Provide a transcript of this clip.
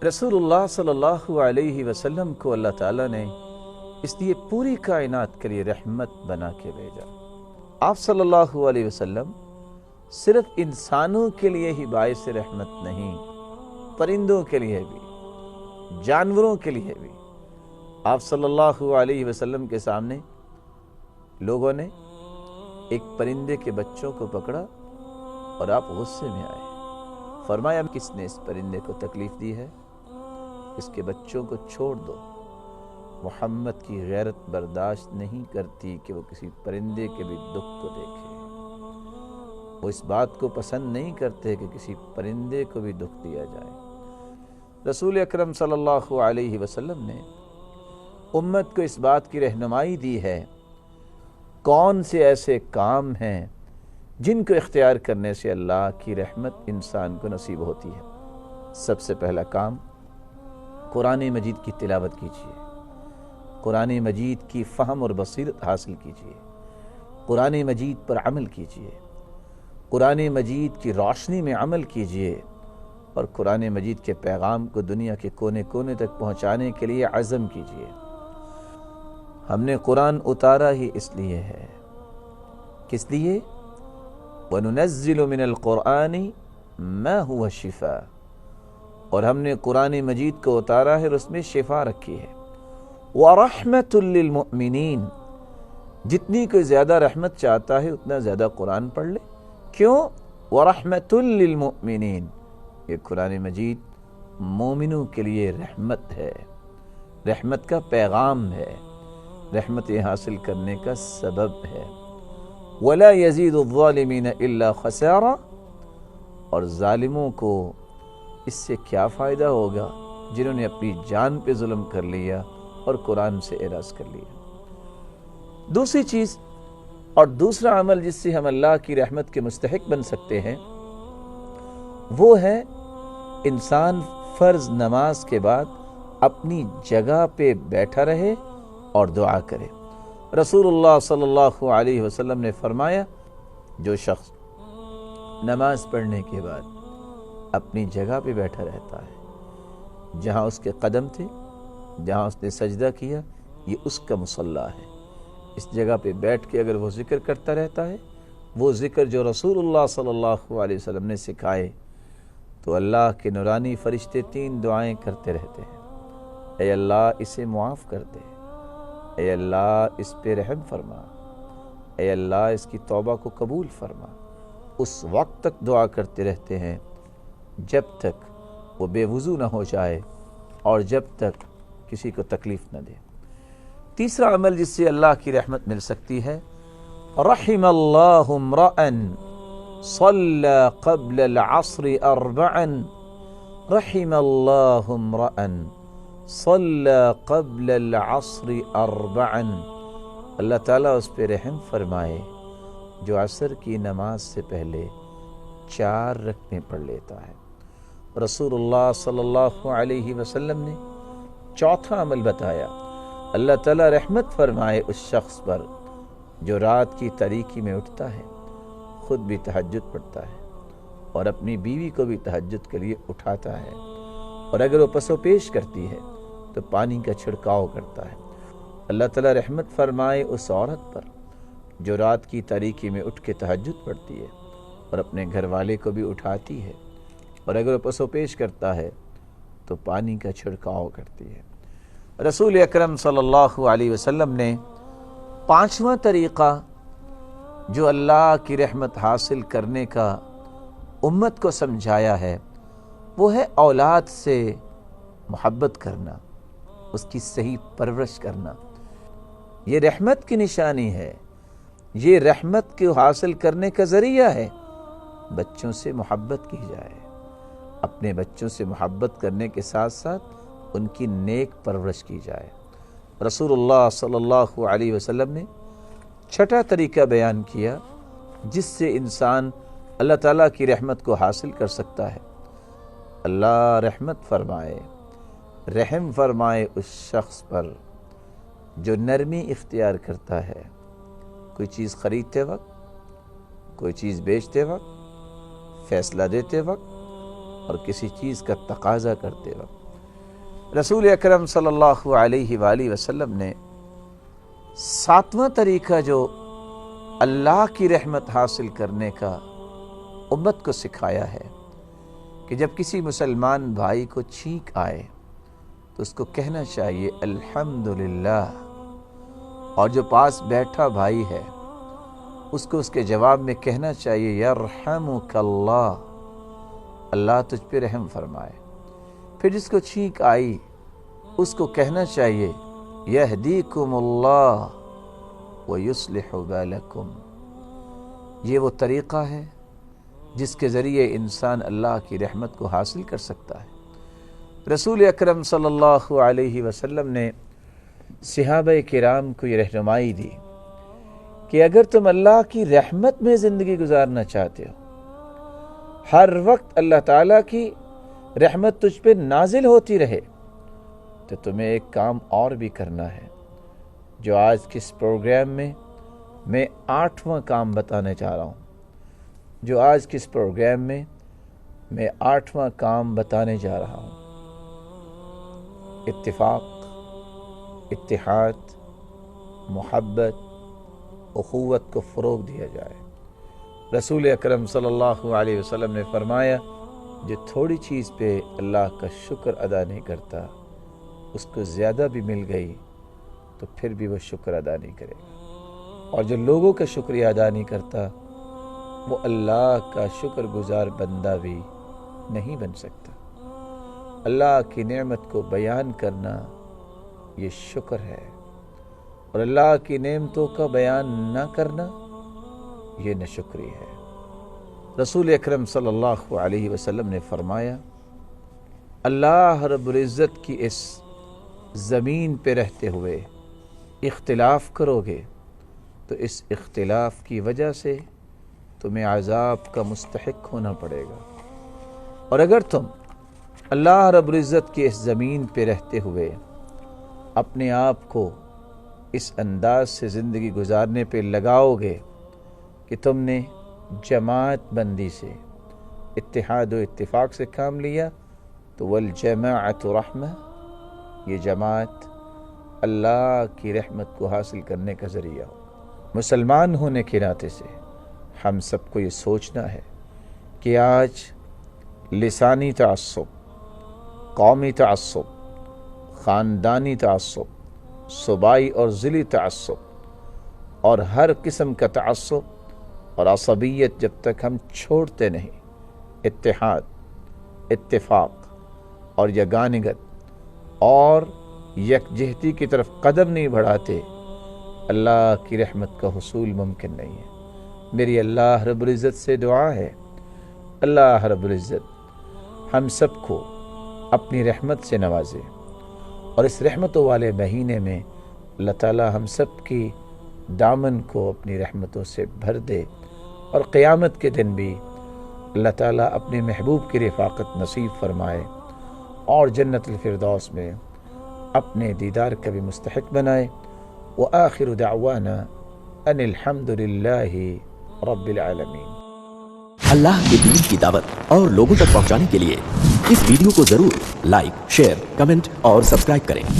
رسول اللہ صلی اللہ علیہ وسلم کو اللہ تعالیٰ نے اس لیے پوری کائنات کے لیے رحمت بنا کے بھیجا۔ آپ صلی اللہ علیہ وسلم صرف انسانوں کے لیے ہی باعث رحمت نہیں، پرندوں کے لیے بھی، جانوروں کے لیے بھی۔ آپ صلی اللہ علیہ وسلم کے سامنے لوگوں نے ایک پرندے کے بچوں کو پکڑا اور آپ غصے میں آئے۔ فرمایا کس نے اس پرندے کو تکلیف دی ہے؟ اس کے بچوں کو چھوڑ دو۔ محمد کی غیرت برداشت نہیں کرتی کہ وہ کسی پرندے کے بھی دکھ کو دیکھے۔ وہ اس بات کو پسند نہیں کرتے کہ کسی پرندے کو بھی دکھ دیا جائے۔ رسول اکرم صلی اللہ علیہ وسلم نے امت کو اس بات کی رہنمائی دی ہے کون سے ایسے کام ہیں جن کو اختیار کرنے سے اللہ کی رحمت انسان کو نصیب ہوتی ہے۔ سب سے پہلا کام، قرآن مجید کی تلاوت کیجیے، قرآن مجید کی فہم اور بصیرت حاصل کیجیے، قرآن مجید پر عمل کیجیے، قرآن مجید کی روشنی میں عمل کیجیے اور قرآن مجید کے پیغام کو دنیا کے کونے کونے تک پہنچانے کے لیے عزم کیجیے۔ ہم نے قرآن اتارا ہی اس لیے ہے، کس لیے؟ وَنُنَزِّلُ مِنَ الْقُرْآنِ مَا هُوَ شِفَاء، اور ہم نے قرآن مجید کو اتارا ہے اور اس میں شفا رکھی ہے۔ وَرَحْمَةٌ لِّلْمُؤْمِنِينَ، جتنی کوئی زیادہ رحمت چاہتا ہے اتنا زیادہ قرآن پڑھ لے۔ کیوں؟ وَرَحْمَةٌ لِّلْمُؤْمِنِينَ، یہ قرآن مجید مومنوں کے لیے رحمت ہے، رحمت کا پیغام ہے، رحمت حاصل کرنے کا سبب ہے۔ وَلَا يَزِيدُ الظَّالِمِينَ إِلَّا خَسَارًا، اور ظالموں کو اس سے کیا فائدہ ہوگا جنہوں نے اپنی جان پہ ظلم کر لیا اور قرآن سے اعراض کر لیا۔ دوسری چیز اور دوسرا عمل جس سے ہم اللہ کی رحمت کے مستحق بن سکتے ہیں وہ ہے انسان فرض نماز کے بعد اپنی جگہ پہ بیٹھا رہے اور دعا کرے۔ رسول اللہ صلی اللہ علیہ وسلم نے فرمایا جو شخص نماز پڑھنے کے بعد اپنی جگہ پہ بیٹھا رہتا ہے، جہاں اس کے قدم تھے، جہاں اس نے سجدہ کیا، یہ اس کا مصلی ہے۔ اس جگہ پہ بیٹھ کے اگر وہ ذکر کرتا رہتا ہے، وہ ذکر جو رسول اللہ صلی اللہ علیہ وسلم نے سکھائے، تو اللہ کے نورانی فرشتے 3 دعائیں کرتے رہتے ہیں۔ اے اللہ اسے معاف کر دے، اے اللہ اس پہ رحم فرما، اے اللہ اس کی توبہ کو قبول فرما۔ اس وقت تک دعا کرتے رہتے ہیں جب تک وہ بے وضو نہ ہو جائے اور جب تک کسی کو تکلیف نہ دے۔ تیسرا عمل جس سے اللہ کی رحمت مل سکتی ہے، رحم اللہ امرأ صلی قبل العصر 4، رحم اللہ امرأ صلی قبل العصر 4، اللہ تعالیٰ اس پہ رحم فرمائے جو عصر کی نماز سے پہلے 4 رکعتیں پڑھ لیتا ہے۔ رسول اللہ صلی اللہ علیہ وسلم نے چوتھا عمل بتایا، اللہ تعالیٰ رحمت فرمائے اس شخص پر جو رات کی تاریکی میں اٹھتا ہے، خود بھی تہجد پڑھتا ہے اور اپنی بیوی کو بھی تہجد کے لیے اٹھاتا ہے، اور اگر وہ پس و پیش کرتی ہے تو پانی کا چھڑکاؤ کرتا ہے۔ اللہ تعالیٰ رحمت فرمائے اس عورت پر جو رات کی تاریکی میں اٹھ کے تہجد پڑھتی ہے اور اپنے گھر والے کو بھی اٹھاتی ہے، اور اگر وہ پس و پیش کرتا ہے تو پانی کا چھڑکاؤ کرتی ہے۔ رسول اکرم صلی اللہ علیہ وسلم نے 5واں طریقہ جو اللہ کی رحمت حاصل کرنے کا امت کو سمجھایا ہے وہ ہے اولاد سے محبت کرنا، اس کی صحیح پرورش کرنا۔ یہ رحمت کی نشانی ہے، یہ رحمت کو حاصل کرنے کا ذریعہ ہے۔ بچوں سے محبت کی جائے، اپنے بچوں سے محبت کرنے کے ساتھ ساتھ ان کی نیک پرورش کی جائے۔ رسول اللہ صلی اللہ علیہ وسلم نے 6واں طریقہ بیان کیا جس سے انسان اللہ تعالیٰ کی رحمت کو حاصل کر سکتا ہے۔ اللہ رحمت فرمائے، رحم فرمائے اس شخص پر جو نرمی اختیار کرتا ہے، کوئی چیز خریدتے وقت، کوئی چیز بیچتے وقت، فیصلہ دیتے وقت اور کسی چیز کا تقاضا کرتے وقت۔ رسول اکرم صلی اللہ علیہ وآلہ وسلم نے 7واں طریقہ جو اللہ کی رحمت حاصل کرنے کا امت کو سکھایا ہے کہ جب کسی مسلمان بھائی کو چھینک آئے تو اس کو کہنا چاہیے الحمدللہ، اور جو پاس بیٹھا بھائی ہے اس کو اس کے جواب میں کہنا چاہیے یرحمک اللہ، اللہ تجھ پہ رحم فرمائے۔ پھر جس کو چھینک آئی اس کو کہنا چاہیے یہدیکم اللہ ویصلح بالکم۔ یہ وہ طریقہ ہے جس کے ذریعے انسان اللہ کی رحمت کو حاصل کر سکتا ہے۔ رسول اکرم صلی اللہ علیہ وسلم نے صحابہ کرام کو یہ رہنمائی دی کہ اگر تم اللہ کی رحمت میں زندگی گزارنا چاہتے ہو، ہر وقت اللہ تعالیٰ کی رحمت تجھ پہ نازل ہوتی رہے، تو تمہیں ایک کام اور بھی کرنا ہے جو آج کے اس پروگرام میں 8واں کام بتانے جا رہا ہوں۔ جو آج کے اس پروگرام میں 8واں کام بتانے جا رہا ہوں۔ اتفاق، اتحاد، محبت، اخوت کو فروغ دیا جائے۔ رسول اکرم صلی اللہ علیہ وسلم نے فرمایا جو تھوڑی چیز پہ اللہ کا شکر ادا نہیں کرتا، اس کو زیادہ بھی مل گئی تو پھر بھی وہ شکر ادا نہیں کرے گا، اور جو لوگوں کا شکریہ ادا نہیں کرتا وہ اللہ کا شکر گزار بندہ بھی نہیں بن سکتا۔ اللہ کی نعمت کو بیان کرنا یہ شکر ہے، اور اللہ کی نعمتوں کا بیان نہ کرنا یہ ناشکری ہے۔ رسول اکرم صلی اللہ علیہ وسلم نے فرمایا اللہ رب العزت کی اس زمین پہ رہتے ہوئے اختلاف کرو گے تو اس اختلاف کی وجہ سے تمہیں عذاب کا مستحق ہونا پڑے گا، اور اگر تم اللہ رب العزت کی اس زمین پہ رہتے ہوئے اپنے آپ کو اس انداز سے زندگی گزارنے پہ لگاؤ گے کہ تم نے جماعت بندی سے، اتحاد و اتفاق سے کام لیا، تو والجماعت رحمہ، یہ جماعت اللہ کی رحمت کو حاصل کرنے کا ذریعہ ہو۔ مسلمان ہونے کے ناطے سے ہم سب کو یہ سوچنا ہے کہ آج لسانی تعصب، قومی تعصب، خاندانی تعصب، صوبائی اور ضلعی تعصب اور ہر قسم کا تعصب اور عصبیت جب تک ہم چھوڑتے نہیں، اتحاد، اتفاق اور یگانگت اور یکجہتی کی طرف قدم نہیں بڑھاتے، اللہ کی رحمت کا حصول ممکن نہیں ہے۔ میری اللہ رب العزت سے دعا ہے، اللہ رب العزت ہم سب کو اپنی رحمت سے نوازے، اور اس رحمتوں والے مہینے میں اللہ تعالی ہم سب کی دامن کو اپنی رحمتوں سے بھر دے، اور قیامت کے دن بھی اللہ تعالیٰ اپنے محبوب کی رفاقت نصیب فرمائے اور جنت الفردوس میں اپنے دیدار کا بھی مستحق بنائے۔ وآخر دعوانا ان الحمد للہ رب العالمین۔ اللہ کے دین کی دعوت اور لوگوں تک پہنچانے کے لیے اس ویڈیو کو ضرور لائک، شیئر، کمنٹ اور سبسکرائب کریں۔